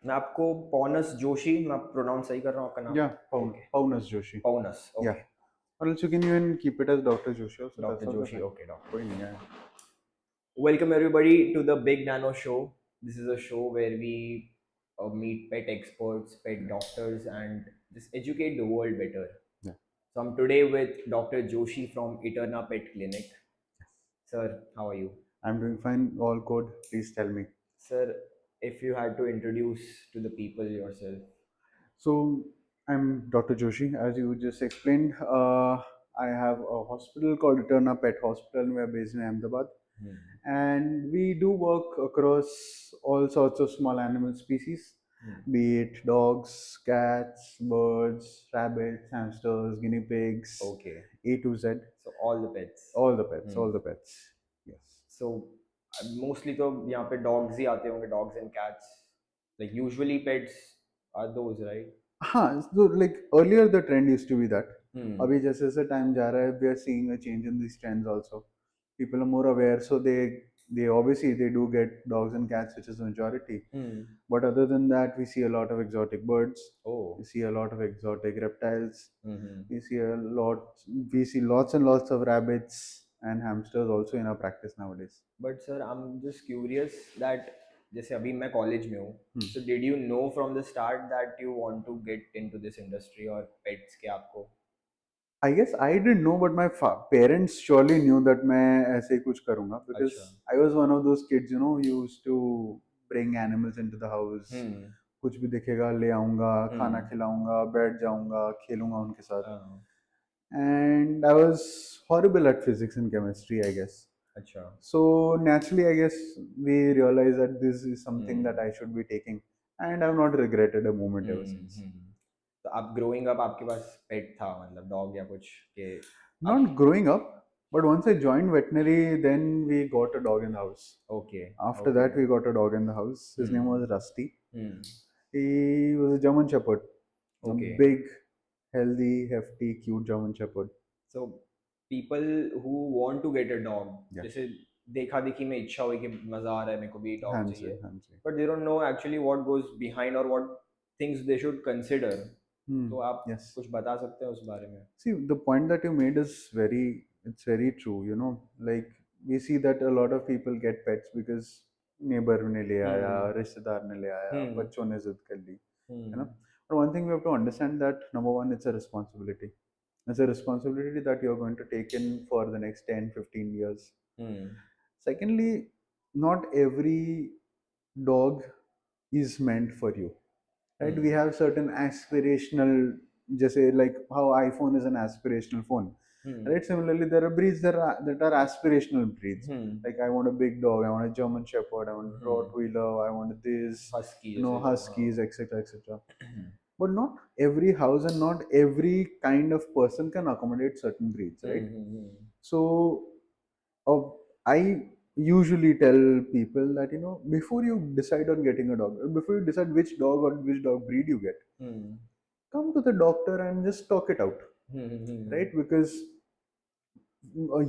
मैं आपको पौनस जोशी, मैं प्रोनाउंस सही कर रहा हूँ आपका नाम? Yeah, okay, Paunas Joshi. पौनस, Yeah. Okay. Or else you can even keep it as Dr. Joshi also. Doctor That's also Joshi, fine. Okay doctor. कोई नहीं है. Welcome everybody to the Big Nano Show. This is a show where we meet pet experts, pet doctors, and just educate the world better. Yeah. So I'm today with Dr. Joshi from Eterna Pet Clinic. Sir, how are you? I'm doing fine. All good. Please tell me. Sir, if you had to introduce to the people yourself. So I'm Dr. Joshi, as you just explained. I have a hospital called Eterna Pet Hospital. We are based in Ahmedabad, Hmm. and we do work across all sorts of small animal species, Hmm. be it dogs, cats, birds, rabbits, hamsters, guinea pigs, Okay. A to Z. So all the pets. All the pets, Hmm. all the pets. Yes. So mostly तो यहाँ पे dogs ही आते होंगे, dogs and cats. Like usually pets are those, right? हाँ, so like earlier the trend used to be that. Hmm. अभी जैसे जैसे time जा रहा है, we are seeing a change in these trends also. People are more aware, so they obviously they do get dogs and cats, which is the majority. Hmm. But other than that, we see a lot of exotic birds. We Oh. see a lot of exotic reptiles. Mm-hmm. We see a lot. We see lots and lots of rabbits and hamsters also in our practice nowadays. But sir, I'm just curious that जैसे अभी मैं college में हूँ, Hmm. so did you know from the start that you want to get into this industry और pets के आपको? I guess I didn't know, but my parents surely knew that मैं ऐसे ही कुछ करूँगा because अच्छा। I was one of those kids, who used to bring animals into the house. हम्म। कुछ भी दिखेगा ले आऊँगा, खाना हम्म। खिलाऊँगा, बैठ जाऊँगा, खेलूँगा उनके साथ. हाँ। And I was horrible at physics and chemistry, I guess. अच्छा। So naturally, I guess we realized that this is something that hmm. I should be taking, and I've not regretted a moment ever hmm. since. तो आप growing up आपके पास पेट था, मतलब dog या कुछ के? आप? Not growing up, but once I joined veterinary, then we got a dog in the house. Okay. After okay. that, we got a dog in the house. His name hmm. was Rusty. Hmm. He was a German Shepherd, a okay. big, healthy, hefty, cute German Shepherd. So people who want to get a dog, Yeah, जैसे देखा देखी में इच्छा हुई कि मज़ा आ रहा है, मेरे को भी डॉग Hansi, चाहिए, Hansi. But they don't know actually what goes behind और what things they should consider. Hmm. तो आप Yes. कुछ बता सकते हैं उस बारे में? See, the point that you made is it's very true. Like we see that a lot of people get pets because neighbor ने ले आया, हम्म। रिश्तेदार ने ले आया, हम्म। बच्चों ने जिद कर ली, you know. Hmm. But one thing we have to understand that number one, it's a responsibility. It's a responsibility that you're going to take in for the next 10, 15 years. Hmm. Secondly, not every dog is meant for you, right? We hmm. have certain aspirational, just say like how iPhone is an aspirational phone, hmm. right? Similarly, there are breeds that are aspirational breeds. Hmm. Like I want a big dog, I want a German Shepherd, I want a hmm. Rottweiler, I want this, husky जैसे जो, Huskies, हाँ। etc., etc. But not every house and not every kind of person can accommodate certain breeds, right? Hmm. So uh, I usually tell people that before you decide on getting a dog, or before you decide which dog or which dog breed you get, hmm. come to the doctor and just talk it out, hmm. right? Because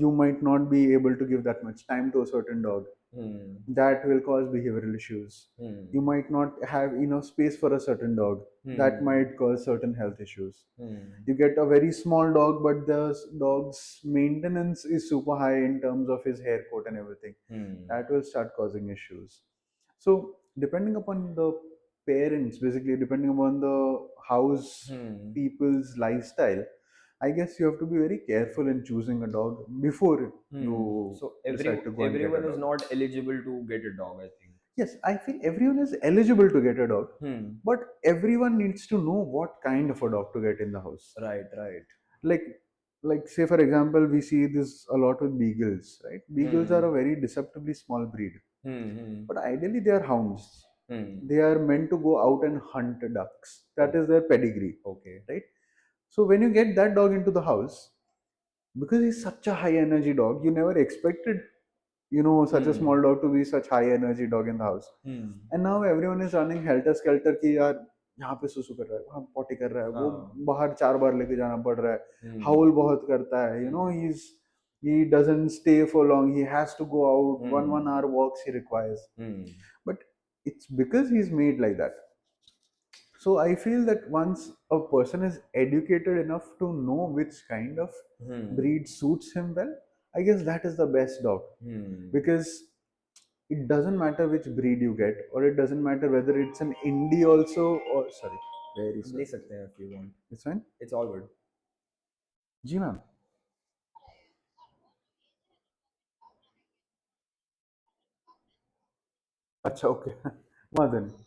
you might not be able to give that much time to a certain dog. Hmm. That will cause behavioral issues. You hmm. might not have enough space for a certain dog. That hmm. might cause certain health issues. Hmm. You get a very small dog, but the dog's maintenance is super high in terms of his hair coat and everything. Hmm. That will start causing issues. So, depending upon the parents, basically, depending upon the house hmm. people's lifestyle, I guess you have to be very careful in choosing a dog before you So decide to go and get a everyone is dog. not eligible to get a dog, I think. Yes, I feel everyone is eligible to get a dog, Hmm. but everyone needs to know what kind of a dog to get in the house. Right, right. Like, like say for example, we see this a lot with beagles, right? Beagles are Hmm. a very deceptively small breed, Hmm. Hmm. but ideally they are hounds. Hmm. They are meant to go out and hunt ducks. That Oh, is their pedigree, okay. right? So when you get that dog into the house, because he's such a high energy dog, you never expected, such a Hmm. small dog to be such high energy dog in the house. Hmm. And now everyone is running helter skelter कि यार यहाँ पे सुसु कर रहा है, वहाँ potty कर रहा है, वो हाँ. बाहर 4 बार लेके जाना पड़ रहा है, Hmm. हाउल बहुत करता है, Hmm. he doesn't stay for long, he has to go out, one Hmm. hour walks he requires. Hmm. But it's because he's made like that. So I feel that once a person is educated enough to know which kind of Hmm. breed suits him well, I guess that is the best dog. Hmm. Because it doesn't matter which breed you get, or it doesn't matter whether it's an indie also, or sorry, very ले sorry, सकते हैं if you want. it's fine. It's all good. Ji ma'am. अच्छा okay. वांधो नहीं.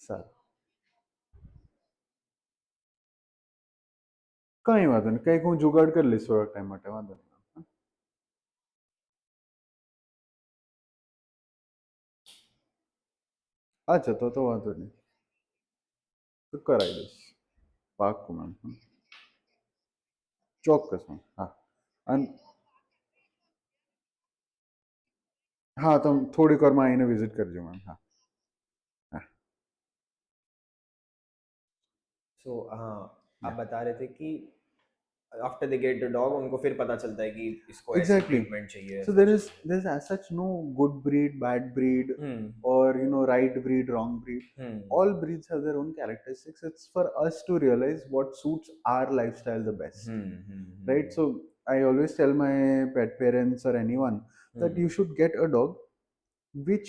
સારું. કઈ વાંધો નહીં, કંઈક હું જુગાડ કરી લઈશ થોડાક ટાઈમ માટે, વાંધો નહીં. અચ્છા તો વાંધો નહીં, તો કરાવી દઈશ, પાક્કું મેમ. ચોક્કસ મેમ, હા. અને હા, તમે થોડીક વારમાં આવીને વિઝિટ કરજો મેમ. હા. હા. So हाँ, आप Yeah. बता रहे थे कि after they get the dog उनको फिर पता चलता है कि इसको ऐसी Exactly. ट्रीटमेंट चाहिए, So ऐसा there is चाहिए. there's as such no good breed, bad breed, Hmm. or right breed, wrong breed. Hmm. All breeds have their own characteristics. It's for us to realize what suits our lifestyle the best, Hmm. Hmm. right? Hmm. So I always tell my pet parents or anyone that Hmm. you should get a dog which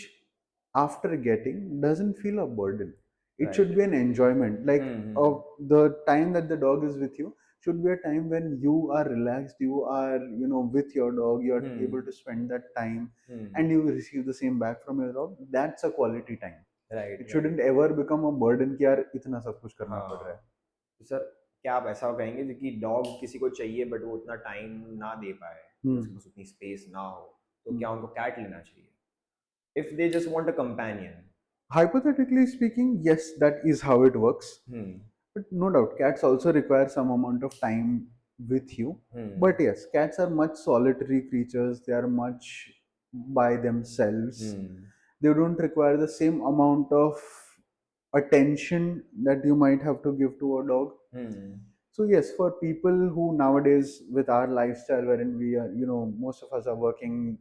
after getting doesn't feel a burden. It Right. should be an enjoyment. Like Hmm. Hmm. the time that the dog is with you should be a time when you are relaxed, you are with your dog, you are able Hmm. to spend that time, Hmm. and you receive the same back from your dog. That's a quality time. Right. It Right. shouldn't ever become a burden कि यार इतना सब कुछ करना पड़ रहा है. हाँ. तो सर, क्या आप ऐसा कहेंगे जो कि डॉग किसी को चाहिए बट वो उतना टाइम ना दे पाए, उसके Hmm. पास उतनी स्पेस ना हो, तो Hmm. क्या उनको कैट लेना चाहिए if they just want a companion? Hypothetically speaking, yes, that is how it works. Hmm. But no doubt, cats also require some amount of time with you. Hmm. But yes, cats are much solitary creatures. They are much by themselves. Hmm. They don't require the same amount of attention that you might have to give to a dog. Hmm. So yes, for people who nowadays with our lifestyle wherein we are, most of us are working,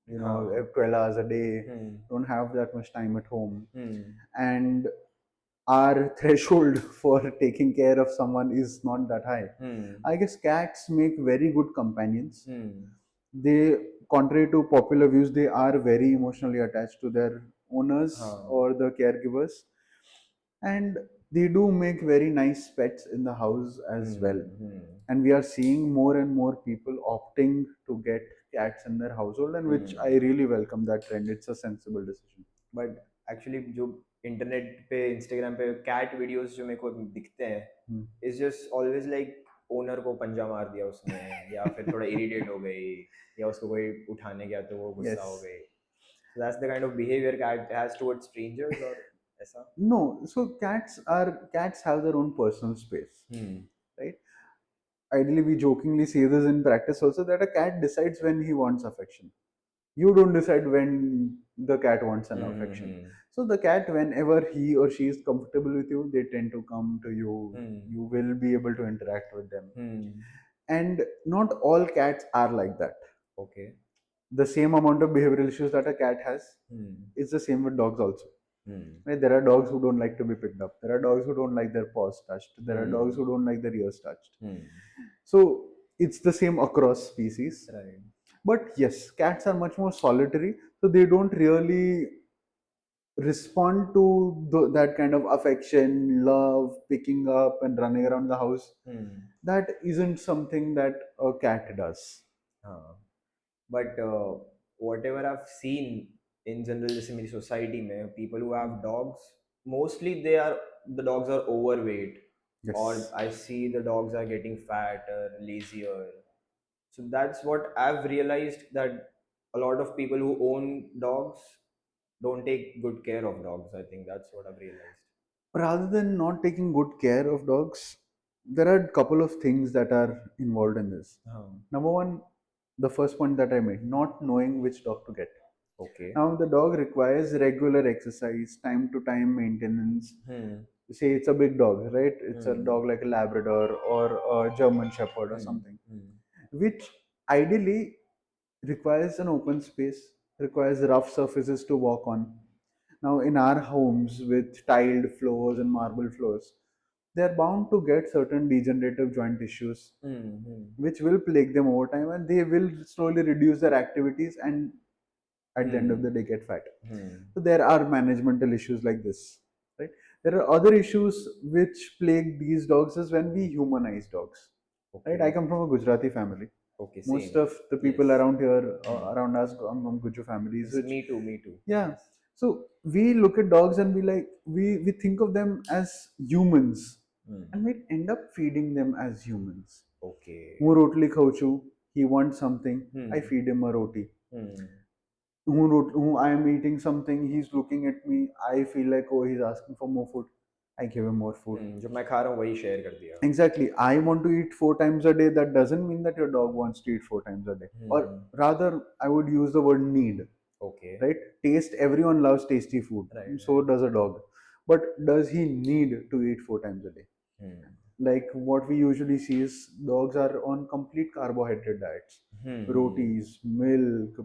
हाँ. 12 hours a day, hmm. don't have that much time at home, hmm. and our threshold for taking care of someone is not that high. Hmm. I guess cats make very good companions. Hmm. They, contrary to popular views, they are very emotionally attached to their owners हाँ. or the caregivers, and they do make very nice pets in the house as well. Hmm. Hmm. And we are seeing more and more people opting to get cats in their household, and which I hmm. really welcome that trend. It's a sensible decision. But actually जो internet पे Instagram पे cat videos जो मेरे को दिखते हैं, Hmm. Is just always like owner को पंजा मार दिया उसने, या फिर थोड़ा इरिटेट हो गई, या उसको कोई उठाने गया तो वो गुस्सा हो Yes. गई. So that's the kind of behaviour cat has towards strangers और ऐसा. No, so cats have their own personal space, hmm. right? Ideally, we jokingly say this in practice also that a cat decides when he wants affection. You don't decide when the cat wants an affection. Hmm. So the cat, whenever he or she is comfortable with you, they tend to come to you. Hmm. You will be able to interact with them. Hmm. And not all cats are like that. Okay. The same amount of behavioral issues that a cat has hmm. is the same with dogs also. Hmm. Right? There are dogs who don't like to be picked up. There are dogs who don't like their paws touched. There are dogs hmm. who don't like their ears touched. Hmm. So it's the same across species. Right. But yes, cats are much more solitary, so they don't really respond to that kind of affection, love, picking up and running around the house. Hmm. That isn't something that a cat does. हाँ. But whatever I seen in general, जैसे मेरी society में people who have dogs, mostly they are, the dogs are overweight, और Yes. I see the dogs are getting fatter, lazier. So that's what I've realized, that a lot of people who own dogs don't take good care of dogs. I think that's what I've realized. Rather than not taking good care of dogs, there are a couple of things that are involved in this. Um, Number one, the first point that I made, not knowing which dog to get. okay. Now, the dog requires regular exercise, time to time maintenance. Hmm. Say it's a big dog, right? It's a Hmm. dog like a Labrador or a German Shepherd or Hmm. something, Hmm. which ideally requires an open space, requires rough surfaces to walk on. Now, in our homes with tiled floors and marble floors, they're bound to get certain degenerative joint issues, Hmm. which will plague them over time, and they will slowly reduce their activities and at the end of Hmm. the day get fat. Hmm. So there are managemental issues like this, right? There are other issues which plague these dogs is when we humanize dogs, right? I Okay. come from a Gujarati family. Okay. Most Same. of the people Yes. around here, Hmm. around us, come from Guju families, Yes, which, me too. Me too. yeah. Yes. So we look at dogs and we think of them as humans, Hmm. and we end up feeding them as humans. Okay. હું રોટલી ખાઉં છું, he wants something, I Hmm. feed him a roti. Hmm. Who I am eating something, he's looking at me, I feel like, oh, he's asking for more food, I give him more food. जो मैं खा रहा हूँ वही share कर दिया. Exactly. I want to eat 4 times a day. That doesn't mean that your dog wants to eat 4 times a day. Or Hmm. rather, I would use the word need, Okay. right? Taste, everyone loves tasty food. Right. So Right. does a dog. But does he need to eat 4 times a day? Hmm. Like what we usually see is dogs are on complete carbohydrate diets. Hmm. Hmm. Rotis, milk,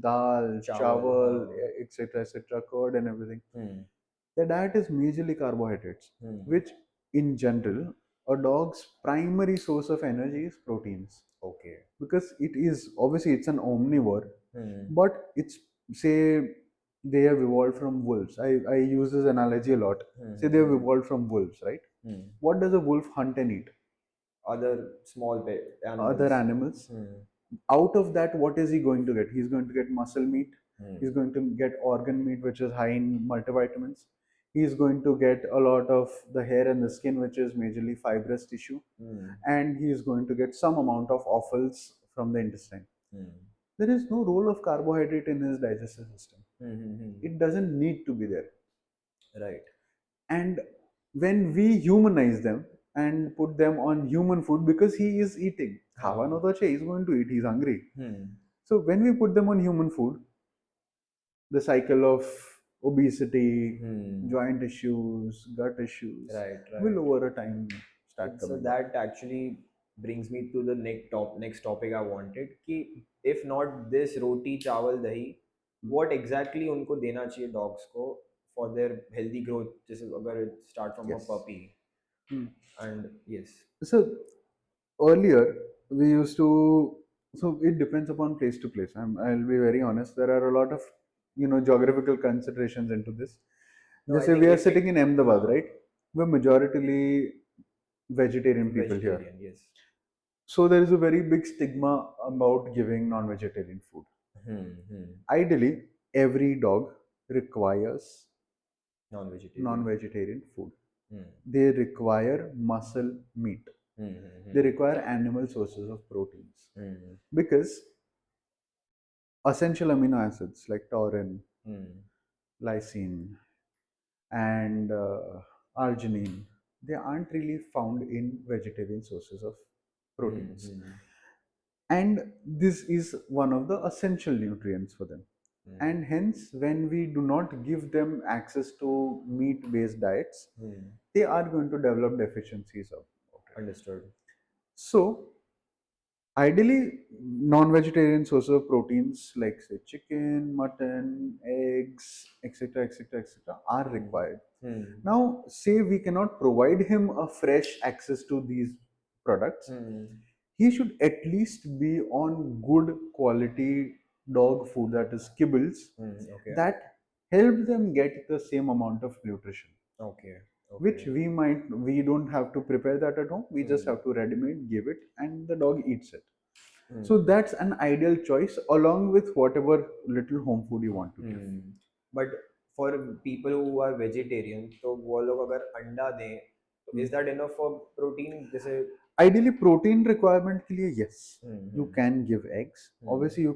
dal, Chawal. chawal, हाँ. etc., curd and everything. Hmm. The diet is majorly carbohydrates, Hmm. which in general, a dog's primary source of energy is proteins. Okay. Because it is obviously it's an omnivore, Hmm. but it's, say, they have evolved from wolves. I use this analogy a lot. Say they have Hmm. evolved from wolves, right? Hmm. What does a wolf hunt and eat? Other small pet Other animals. animals. Hmm. Out of that, what is he going to get? He's going to get muscle meat. He's Hmm. going to get organ meat, which is high in multivitamins. He's going to get a lot of the hair and the skin, which is majorly fibrous tissue. Hmm. And he is going to get some amount of offals from the intestine. Hmm. There is no role of carbohydrate in his digestive system. Hmm. Hmm. It doesn't need to be there. Right. And when we humanize them and put them on human food, because he is eating, ખાવાનો हाँ. તો છે, he's going to eat, he's hungry. Hmm. So when we put them on human food, the cycle of obesity, Hmm. joint issues, gut issues Right. will Right. over a time So, start so coming up. that actually brings me to the next topic I wanted कि if not this roti चावल दही, what exactly उनको देना चाहिए dogs को for their healthy growth, जैसे अगर it start from a Yes. puppy. Hmm. And yes. So earlier we used to. So it depends upon place to place. I'll be very honest. There are a lot of geographical considerations into this. No, Just I say think we are if sitting it, in Ahmedabad, हाँ, right? We're majoritarily vegetarian people here. vegetarian, yes. So there is a very big stigma about giving non-vegetarian food. Hmm. Hmm. Ideally, every dog requires Non-vegetarian. non-vegetarian food. Hmm. They require muscle meat. Hmm. Hmm. They Hmm. require animal sources of proteins. Hmm. Because essential amino acids like taurine, Hmm. lysine, and arginine, they aren't really found in vegetarian sources of Hmm. proteins. Hmm. And this is one of the essential nutrients for them. Hmm. And hence, when we do not give them access to meat based diets, Hmm. they are going to develop deficiencies of it. Understood. So, ideally, non vegetarian sources of proteins like, say, chicken, mutton, eggs, etc., etc., etc., are Hmm. required. Hmm. Now, say we cannot provide him a fresh access to these products, Hmm. he should at least be on good quality dog food, that is kibbles, Hmm. Okay. that help them get the same amount of nutrition, Okay. which Okay. we don't have to prepare that at home, we just Hmm. have to ready made give it and the dog eats it. So Hmm. that's an ideal choice along with whatever little home food you want to give. Hmm. But for people who are vegetarian, तो वो लोग अगर अंडा दें, तो Hmm. is that enough for protein? जैसे. Ideally, protein requirement के लिए, yes, you Hmm. can give eggs. Hmm. Obviously, you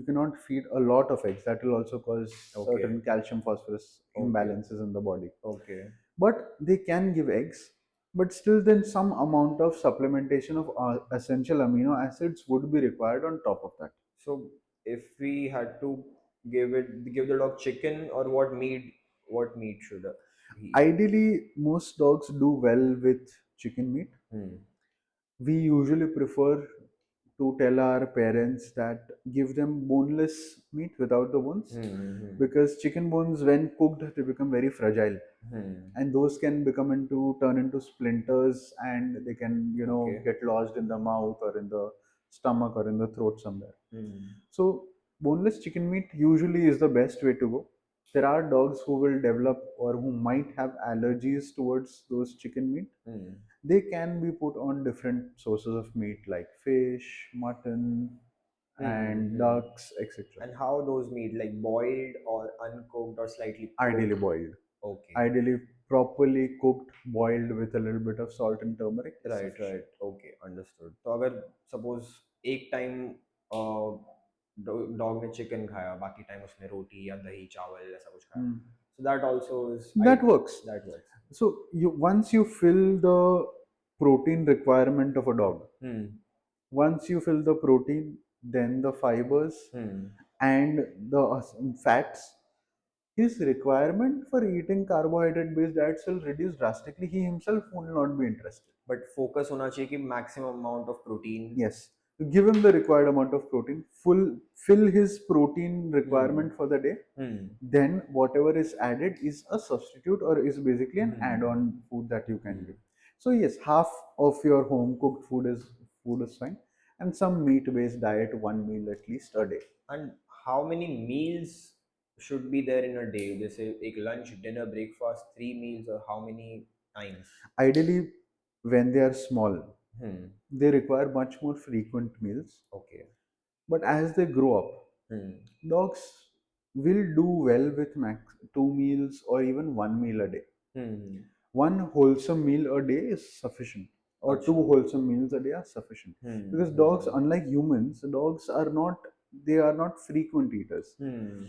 cannot feed a lot of eggs. That will also cause certain Okay. calcium phosphorus Okay. imbalances in the body. Okay. But they can give eggs. But still, then some amount of supplementation of essential amino acids would be required on top of that. So if we had to give the dog chicken, or what meat should he eat? Ideally, most dogs do well with chicken meat. Hmm. We usually prefer to tell our parents that give them boneless meat without the bones, Hmm. because chicken bones when cooked they become very fragile, Hmm. and those can become into turn into splinters, and they can Okay. get lodged in the mouth or in the stomach or in the throat somewhere. Hmm. So boneless chicken meat usually is the best way to go. There are dogs who will develop or who might have allergies towards those chicken meat. Hmm. They can be put on different sources of meat like fish, mutton, and Hmm. ducks, etc. And how those meat, like boiled or uncooked or slightly Ideally cooked? boiled. Okay. Ideally properly cooked, boiled with a little bit of salt and turmeric is Right, sufficient. right. Okay, understood. तो अगर suppose एक time dog ने chicken खाया, बाकी time उसने रोटी या दही चावल ऐसा कुछ खाया, Hmm. so that also is I That works. that works. So you once you fill the protein requirement of a dog, Hmm. once you fill the protein, then the fibers Hmm. and the fats, his requirement for eating carbohydrate based diets will reduce drastically. He himself will not be interested. But focus होना चाहिए कि maximum amount of protein. Yes. You give him the required amount of protein, fill his protein Hmm. requirement for the day, Hmm. then whatever is added is a substitute or is basically an Hmm. add-on food that you can give. Hmm. So yes, half of your home cooked food is fine, and some meat-based diet, one meal at least a day. And how many meals should be there in a day? जैसे एक lunch, dinner, breakfast, 3 meals, or how many times? Ideally, when they are small, Hmm. they require much more frequent meals. Okay. But as they grow up, Hmm. dogs will do well with max 2 meals or even one meal a day. Hmm. One wholesome meal a day is sufficient, or two अच्छा. wholesome meals a day are sufficient, Hmm. because dogs, Hmm. unlike humans, dogs are not, they are not frequent eaters. Hmm.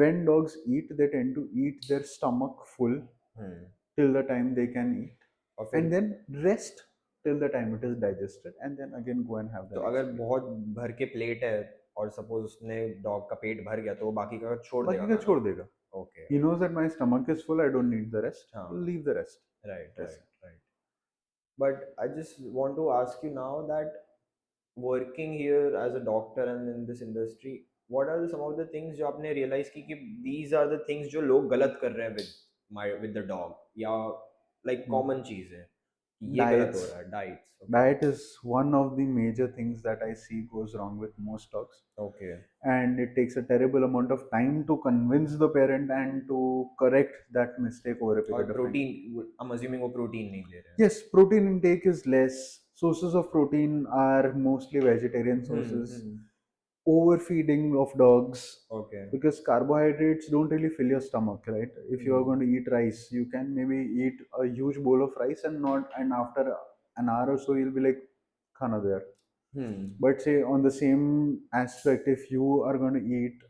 When dogs eat, they tend to eat their stomach full Hmm. till the time they can eat, और and फिर then rest till the time it is digested, and then again go and have the तो next अगर meal. बहुत भर के plate है और suppose उसने डॉग का पेट भर गया तो वो बाकी का छोड़ देगा बाकी का खाना. छोड़ देगा. Okay. He knows that my stomach is full, I don't need the rest, हाँ. he'll leave the rest. Right, Yes. Right, right. But I just want to ask you now that working here as a doctor and in this industry, what are some of the things जो आपने realize की कि these are the things जो लोग गलत कर रहे हैं with the dog, या like Hmm. common चीज़ है कि ये गलत हो Diets. रहा है? Diets. Okay. Diet is one of the major things that I see goes wrong with most dogs. Okay. And it takes a terrible amount of time to convince the parent and to correct that mistake over a और period of time. Protein, I'm assuming वो protein नहीं ले रहे हैं. Yes, protein intake is less. Sources of protein are mostly vegetarian sources. Hmm. Overfeeding of dogs, okay. because carbohydrates don't really fill your stomach, right? If you are going to hmm. eat rice, you can maybe eat a huge bowl of rice and not, and after an hour or so you'll be like, khana there. Hmm. But say on the same aspect, if you are going to eat,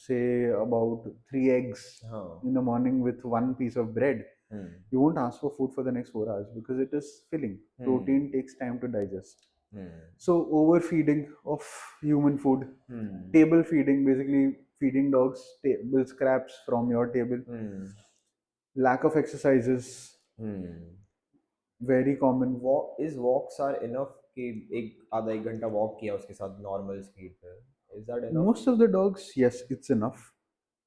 say, about 3 eggs हाँ. in the morning with one piece of bread, hmm. you won't ask for food for the next 4 hours because it is filling. Hmm. Protein takes time to digest. Hmm. So overfeeding of human food, hmm. table feeding, basically feeding dogs table scraps from your table, hmm. lack of exercises, hmm. very common. Walks are enough कि एक आधा एक घंटा walk किया उसके साथ normal speed पे? Is that enough? Most of the dogs, yes, it's enough.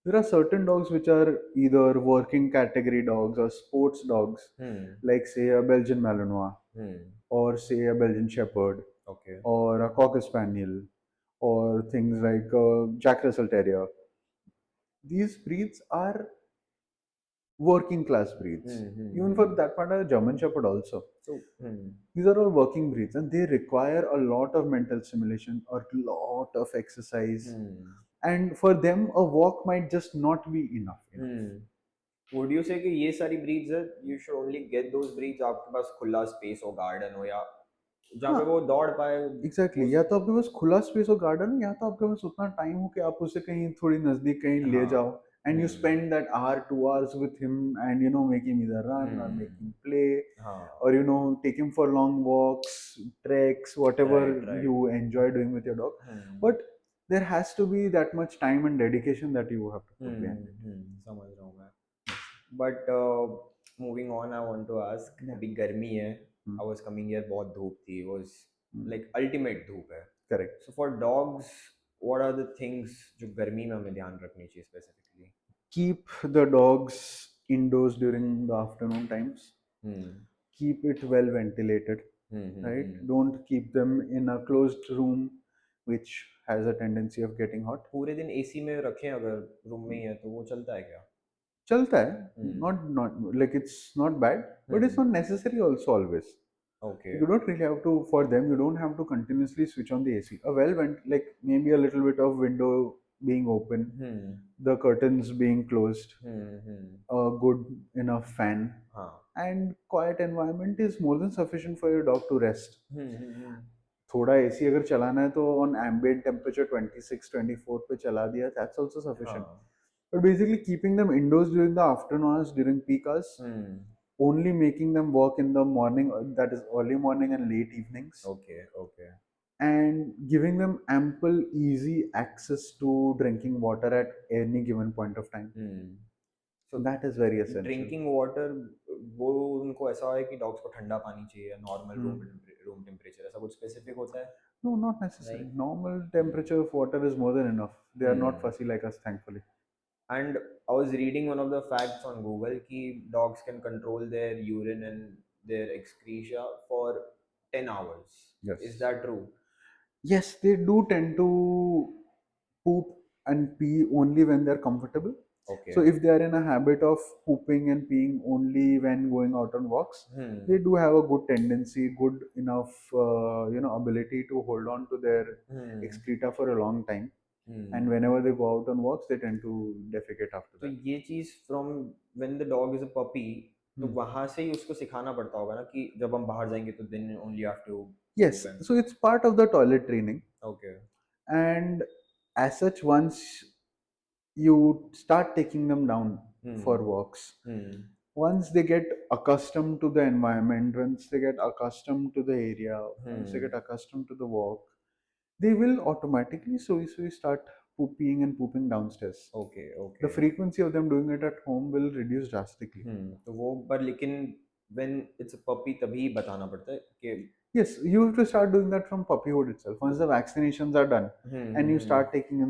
There are certain dogs which are either working category dogs or sports dogs, hmm. like say a Belgian Malinois, hmm. or say a Belgian Shepherd, okay. or a Cocker Spaniel, or things like a Jack Russell Terrier. These breeds are working class breeds. Even for hmm. that matter, German Shepherd also. तो हम्म. These are all working breeds, and they require a lot of mental stimulation, a lot of exercise, hmm. and for them, a walk might just not be enough. Hmm. Would you से कि ये सारी breeds है, you should only get those breeds आपके पास खुला space हो, garden हो, या जहाँ पे हाँ, वो दौड़ पाए एग्जैक्टली, वो? या तो आपके पास खुला स्पेस हो गार्डन में, या तो आपके पास उतना टाइम हो कि आप उसे कहीं थोड़ी नजदीक कहीं ले हाँ. जाओ, and you hmm. Spend that hour 2 hours with him, and make him either run or make hmm. him play, or हाँ. take him for long walks, treks, whatever right, you right. enjoy doing with your dog. Hmm. But there has to be that much time and dedication that you have to put behind it. समझ रहा हूँ मैं. But moving on, I want to ask, Yeah. अभी गर्मी है. Hmm. I was coming here, बहुत धूप थी, वाज Hmm. लाइक अल्टीमेट धूप है. correct. So for dogs, what are the things जो गर्मी में हमें ध्यान रखनी चाहिए specifically? Keep the dogs indoors during the afternoon times. Hmm. Keep it well ventilated, Hmm. Hmm. right? Hmm. Don't keep them in a closed room, which has a tendency of getting hot. पूरे दिन AC में रखें अगर room में ही है तो वो चलता है क्या? Chalta hai, Hmm. not like it's not bad, but it's Hmm. not necessary also always. Okay. You don't really have to, for them you don't have to continuously switch on the AC. A well vent, like maybe a little bit of window being open, Hmm. the curtains being closed, Hmm. Hmm. a good enough fan, हाँ. and quiet environment is more than sufficient for your dog to rest. Hmm. Hmm. Hmm. थोड़ा AC अगर चलाना है तो on ambient temperature 26 24 पे चला दिया, that's also sufficient. हाँ. But basically keeping them indoors during the afternoon hours, during peak hours, Hmm. only making them work in the morning, that is early morning and late evenings, Okay. Okay. and giving them ample easy access to drinking water at any given point of time. Hmm. So That is very essential. Drinking water, वो उनको ऐसा है कि dogs को ठंडा पानी चाहिए या नॉर्मल Hmm. रूम टेम्परेचर, ऐसा कुछ स्पेसिफिक होता है? No, not नहीं. necessary. Normal Hmm. temperature of water is more than enough. They are not Hmm. fussy like us, thankfully. And I was reading one of the facts on Google कि dogs can control their urine and their excreta for 10 hours. Is Yes. that true? Yes, they do tend to poop and pee only when they're comfortable. So Okay. if they are in a habit of pooping and peeing only when going out on walks, they Hmm. do have a good tendency, good enough, ability to hold on to their Hmm. excreta for a long time. And Hmm. whenever they go out on walks, they tend to defecate after तो that. ये चीज़ from when the dog is a puppy, तो Hmm. वहां से ही उसको सिखाना पड़ता होगा ना कि जब हम बाहर जाएंगे तो then only have to Yes, move and. so it's part of the toilet training. Okay. And as such, once you start taking them down for Hmm. walks, Hmm. once they get accustomed to the environment, once they get accustomed to the area, once they get Hmm. accustomed to the walk, they will automatically so start pooping and pooping downstairs. Okay. The okay. frequency of them doing it at home will reduce drastically. तो वो पर लेकिन when it's a puppy तभी बताना पड़ता है कि. Yes, you have to start doing that from puppyhood itself. Once the vaccinations are done and you hmm. start taking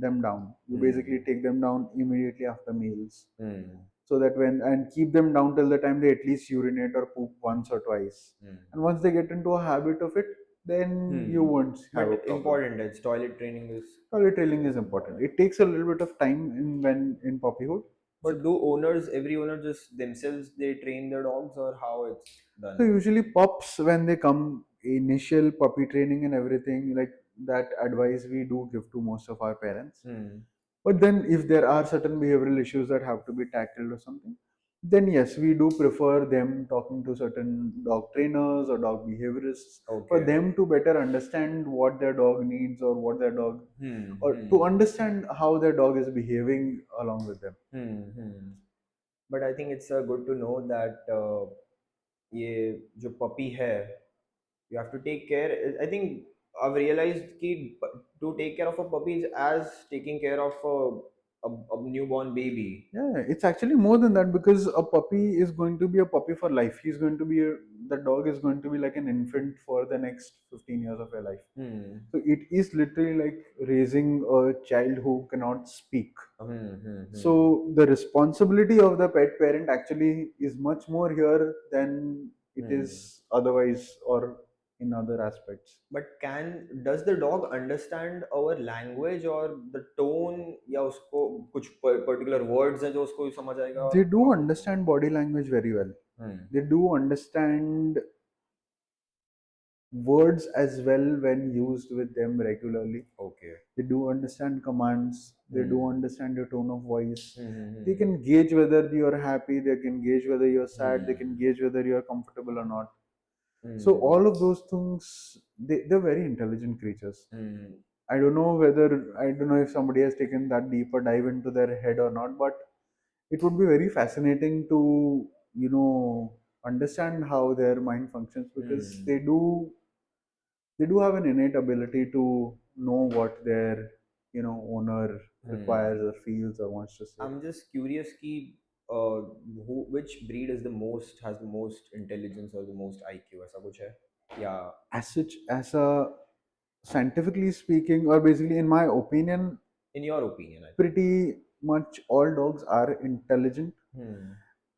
them down, you basically hmm. take them down immediately after meals. Hmm. So that when, and keep them down till the time they at least urinate or poop once or twice. Hmm. And once they get into a habit of it, then you won't have but a problem. Important है, toilet training Toilet training is is important. Important. It takes a little bit of time in puppyhood, So but do owners, every owner just themselves they train their dogs or how it's so done? usually pups when they come, initial puppy training and everything like that advice we do give to most of our parents. Hmm. But then if there are certain behavioral issues that have to be tackled or something, then yes, we do prefer them talking to certain dog trainers or dog behaviorists for Okay. them to better understand what their dog needs or what their dog, or to Hmm. understand how their dog is behaving along with them. Hmm. But I think it's good to know that ये जो puppy है, you have to take care. I think I've realized कि to take care of a puppy is as taking care of a newborn baby. Yeah, it's actually more than that because a puppy is going to be a puppy for life. He's going to be the dog is going to be like an infant for the next 15 years of your life. Hmm. So it is literally like raising a child who cannot speak. Hmm. So the responsibility of the pet parent actually is much more here than it Hmm. is otherwise or in other aspects. But does the dog understand our language or the tone या उसको कुछ particular words हैं जो उसको समझ आएगा They और do how? understand body language very well. Hmm. They do understand words as well when used with them regularly. Okay. They do understand commands. They do Hmm. understand your tone of voice. They Hmm. can gauge whether you're happy. They can gauge whether you're sad. They can Hmm. gauge whether you're comfortable or not. So Hmm. all of those things, they're very intelligent creatures. Hmm. I don't know if somebody has taken that deeper dive into their head or not, but it would be very fascinating to, understand how their mind functions because Hmm. they do have an innate ability to know what their, owner requires Hmm. or feels or wants to say. I'm just curious कि which breed is the most has the most intelligence or the most IQ, ऐसा कुछ है या? As such, as a scientifically speaking, or basically in my opinion, In your opinion, I think. pretty much all dogs are intelligent. Hmm.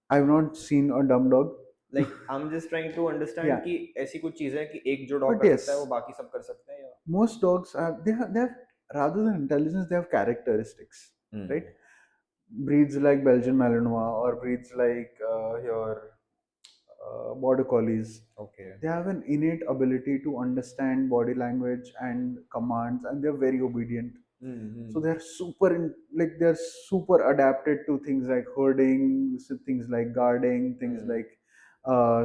I've not seen a dumb dog. Like I'm just trying to understand Yeah, कि ऐसी कुछ चीजें हैं कि एक जो dog but कर सकता है वो yes, बाकी सब कर सकते हैं या. most dogs have they have rather than intelligence, they have characteristics, right? Hmm. Breeds like Belgian Malinois or breeds like your border collies, Okay. they have an innate ability to understand body language and commands, and they're very obedient. Hmm. So Hmm. they're like they're super adapted to things like herding, things like guarding, things Hmm. like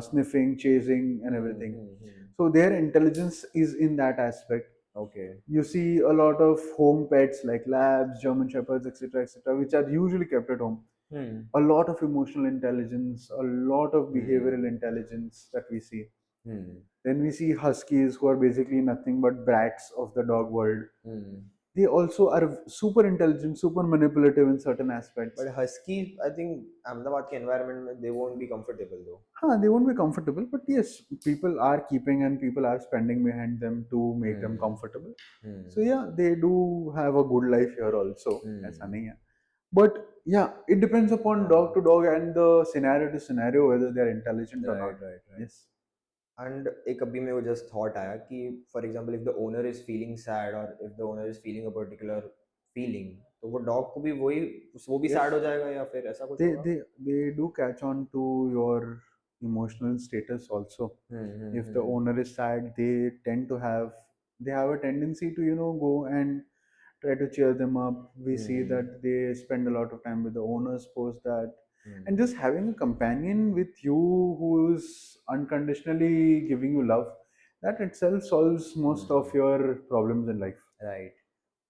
sniffing, chasing, and Hmm. everything. Hmm. Hmm. So their intelligence is in that aspect. Okay. You see a lot of home pets like labs, German shepherds, etc., etc., which are usually kept at home. Hmm. A lot of emotional intelligence, a lot of behavioral Hmm. intelligence that we see. Hmm. Then we see huskies who are basically nothing but brats of the dog world. Hmm. They also are super intelligent, super manipulative in certain aspects. But husky, I think Ahmedabad के environment में they won't be comfortable though. Huh, they won't be comfortable, but yes, people are keeping and people are spending behind them to make them Hmm. comfortable. So Hmm. yeah, they do have a good life here also. ऐसा Hmm. नहीं है. But yeah, it depends upon dog हाँ. to dog and the scenario to scenario whether they are intelligent or Right. not. Right. Right. Yes. And एक अभी मेरे को just thought आया कि for example if the owner is feeling sad or if the owner is feeling a particular feeling तो वो dog को भी वही वो भी sad Yes. हो जाएगा या फिर ऐसा कुछ they होगा. they they do catch on to your emotional status also. If the Hmm. owner is sad, they have a tendency to go and try to cheer them up. We see Hmm. that they spend a lot of time with the owners post that. And Hmm. just having a companion with you who is unconditionally giving you love, that itself solves most of Hmm. your problems in life. Right.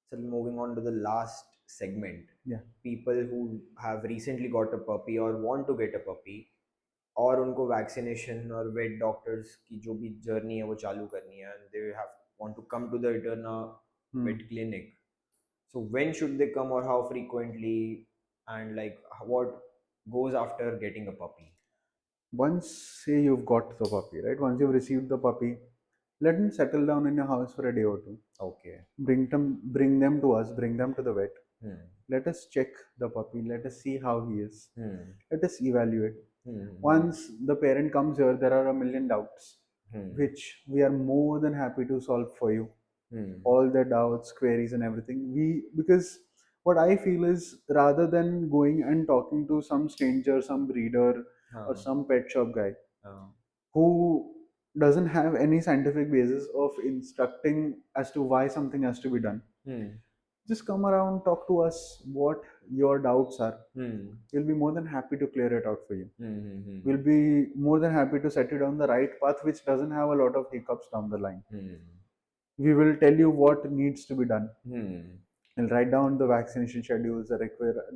So moving on to the last segment, Yeah. people who have recently got a puppy or want to get a puppy और उनको vaccination और wait doctors की जो भी journey है वो चालू करनी है and they have want to come to the eternal Hmm. Vet clinic. So when should they come or how frequently and like what goes after getting a puppy? Once, say you've got the puppy, right? Once you've received the puppy, let them settle down in your house for a day or two. Okay. Bring them to us. Bring them to the vet. Hmm. Let us check the puppy. Let us see how he is. Hmm. Let us evaluate. Hmm. Once the parent comes here, there are a million doubts, Hmm. which we are more than happy to solve for you. Hmm. All the doubts, queries, and everything. Because what I feel is rather than going and talking to some stranger, some breeder, or हाँ. some pet shop guy हाँ. who doesn't have any scientific basis of instructing as to why something has to be done, Hmm. just come around, talk to us what your doubts are. Hmm. We'll be more than happy to clear it out for you. Hmm. Hmm. We'll be more than happy to set you down the right path, which doesn't have a lot of hiccups down the line. Hmm. We will tell you what needs to be done. Hmm. We'll write down the vaccination schedules, the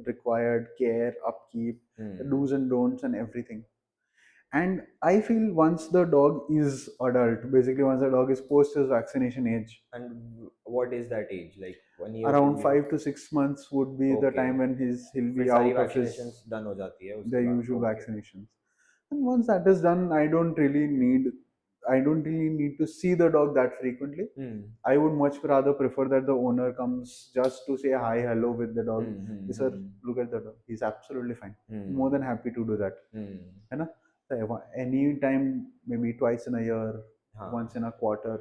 required care, upkeep, the Hmm. do's and don'ts, and everything. And I feel once the dog is adult, basically once the dog is post his vaccination age, And what is that age? Like 1 year, around 2 year? 5 to 6 months would be the Okay. time when he'll फिर be सारी out of vaccinations his done हो जाती है the उसके बाद. usual Okay. vaccinations. And once that is done, I don't really need to see the dog that frequently. Hmm. I would much rather prefer that the owner comes just to say hi, hello with the dog. Hmm. Yes, Hmm. sir, Hmm. look at the dog. He's absolutely fine. More Hmm. than happy to do that. Hmm. है ना? So, any time, maybe twice in a year, once हाँ. in a quarter,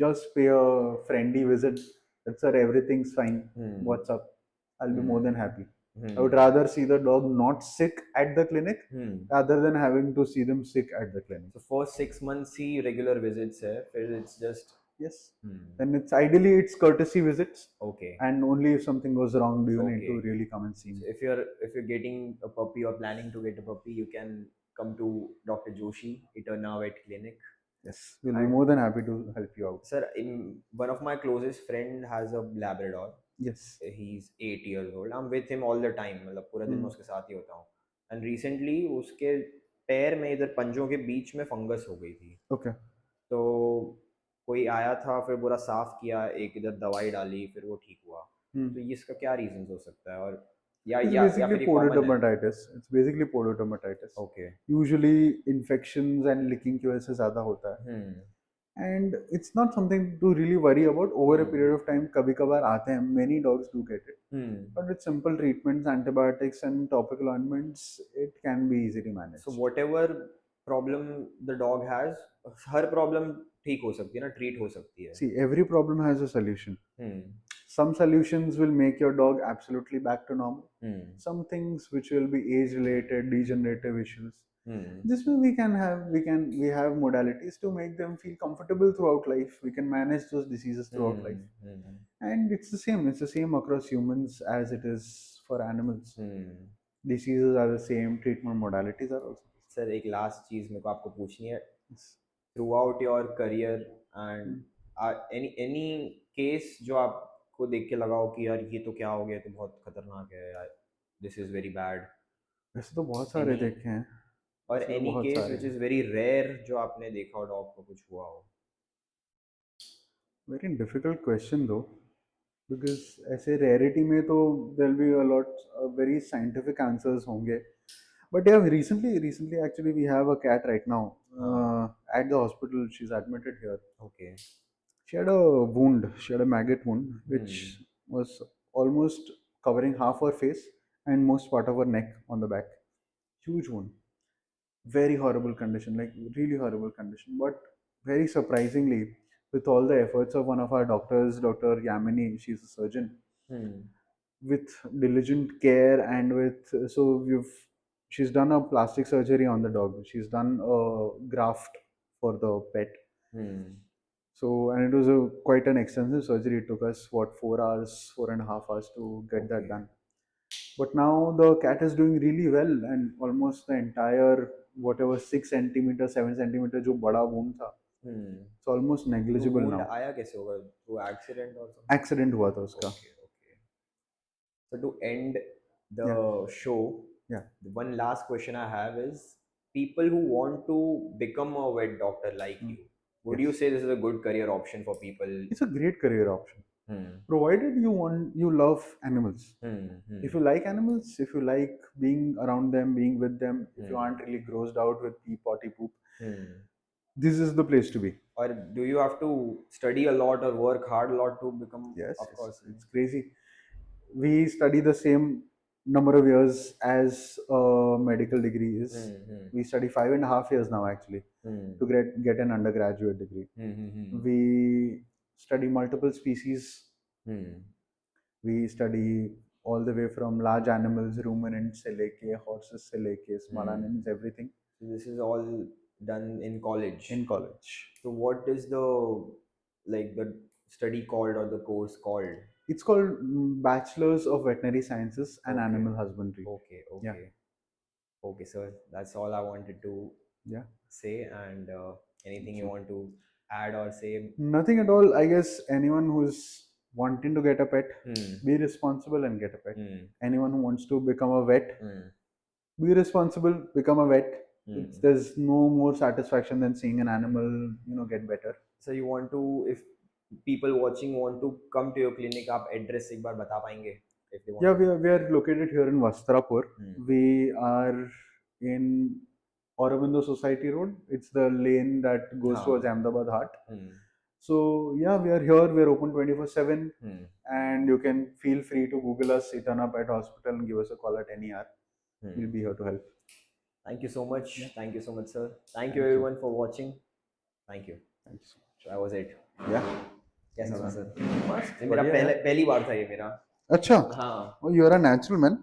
just pay a friendly visit. That's sir, everything's fine. Hmm. What's up? I'll be more than Hmm. happy. I would Hmm. rather see the dog not sick at the clinic Hmm. rather than having to see them sick at the clinic. So first 6 months he regular visits है फिर it's just. Yes. Hmm. Then it's courtesy visits, Okay. and only if something goes wrong do you need to Okay. really come and see me. So if you're getting a puppy or planning to get a puppy, you can come to Dr. Joshi, Eterna Vet Clinic. Yes, we'll be And more than happy to help you out. sir, in one of my closest friend has a Labrador. Yes. He's 8 years old. I'm with him all the time. मतलब पूरा दिन मैं Hmm. उसके साथ ही होता हूँ. And recently उसके पैर में इधर पंजों के बीच में फंगस हो गई थी. Okay. तो कोई आया था फिर पूरा साफ किया एक इधर दवाई डाली फिर वो ठीक हुआ. तो Hmm. ये इसका क्या रीजन हो सकता है और या It's या या basically फिर ये कॉमन है. pododermatitis. It's basically pododermatitis. Okay. Usually infections and licking की वजह से ज़्यादा होता है. हम्म. and it's not something to really worry about over a Hmm. period of time. Kabhi kabhar aate hain, many dogs do get it, Hmm. but with simple treatments, antibiotics and topical ointments, it can be easily So managed. whatever problem the dog has, her problem ठीक हो सकती है ना, treat हो सकती है. See, every problem has a solution. Hmm. Some solutions will make your dog absolutely back to normal. Hmm. Some things which will be age related, degenerative issues. Hmm. This way we have modalities to make them feel comfortable throughout life. We can manage those diseases throughout life. Hmm. Hmm. And it's the same across humans as it is for animals. Hmm. Diseases are the same, treatment modalities are also sir एक last चीज़ मेरे को आपको पूछनी है. the same. Through out your career and Hmm. Any case जो आपको देख के लगा हो कि यार ये तो क्या हो गया, ये तो बहुत खतरनाक है यार, दिस इज़ वेरी बैड. वैसे तो बहुत सारे एनी, देखे हैं. और वैसे तो एनी बहुत केस सारे विच हैं. इज़ वेरी रेयर जो आपने देखा हो डॉग को कुछ हुआ हो. Very difficult question though, because ऐसे rarity में तो there'll be a lot very scientific answers होंगे. But yeah, recently actually we have a cat right now हाँ. at the hospital. She's admitted here. Okay. She had a wound. She had a maggot wound, hmm. which was almost covering half her face and most part of her neck on the back. Huge wound. Very horrible condition, like really horrible condition. But very surprisingly, with all the efforts of one of our doctors, Dr. Yamini, she's a surgeon, hmm. with diligent care and with so we've she's done a plastic surgery on the dog. She's done a graft for the pet. Hmm. So, and it was a quite an extensive surgery. It took us what 4 hours, 4.5 hours to get that okay. done. But now the cat is doing really well, and almost the entire whatever 6 centimeter, 7 centimeter जो बड़ा wound था, हम्म. it's almost तो negligible wound now. आया कैसे होगा, through accident और something? Accident हुआ था उसका. Okay. Okay. So to end Yeah, the show, yeah, the one last question I have is, people who want to become a vet doctor like mm, you, would you yes. say this is a good career option for people? It's a great career option, Hmm. provided you love animals. Hmm. If Hmm. you like animals, if you like being around them, being with them, if you Hmm. aren't really grossed out with pee, potty, poop, Hmm. this is the place to be. Or do you have to study a lot or work hard a lot to become? Yes, Of yes, course. it's crazy. We study the same number of years as a medical degree is. Hmm. Hmm. We study 5.5 years now actually Hmm. to get an undergraduate degree. Hmm. Hmm. We study multiple species. Hmm. We study all the way from large animals, ruminants se leke, horses se leke, small Hmm. animals, everything So this is all done in college. in college. So what is the, like, the study called or the course called? It's called Bachelors of Veterinary Sciences and Okay. Animal Husbandry. Okay. Yeah, Okay. Okay, sir. That's all I wanted to yeah. say. And anything Thank you you. want to add or say? Nothing at all. I guess anyone who's wanting to get a pet, Hmm. be responsible and get a pet. Hmm. Anyone who wants to become a vet, Hmm. be responsible, become a vet. Hmm. There's no more satisfaction than seeing an animal, get better. So you want to, if people watching want to come to your clinic, आप address एक बार बता पाएंगे if they want Yeah, to? we are located here in Vastrapur. Hmm. We are in Aurobindo Society Road. It's the lane that goes towards हाँ. Ahmedabad Heart. Hmm. So yeah, we are here. We're open 24/7, Hmm. and you can feel free to Google us, Eterna Pet Hospital, and give us a call at any hour. We'll Hmm. be here to help. Thank you so Yeah, much. Thank you so much, sir. Thank you thank you. everyone for watching. Thank you. Thank you so much. That was it. Yeah, कैसा thanks था man. Sir? मस्त ये मेरा बढ़िया पहले यार. पहली बार था ये मेरा. अच्छा. हाँ. Oh, you are a natural man.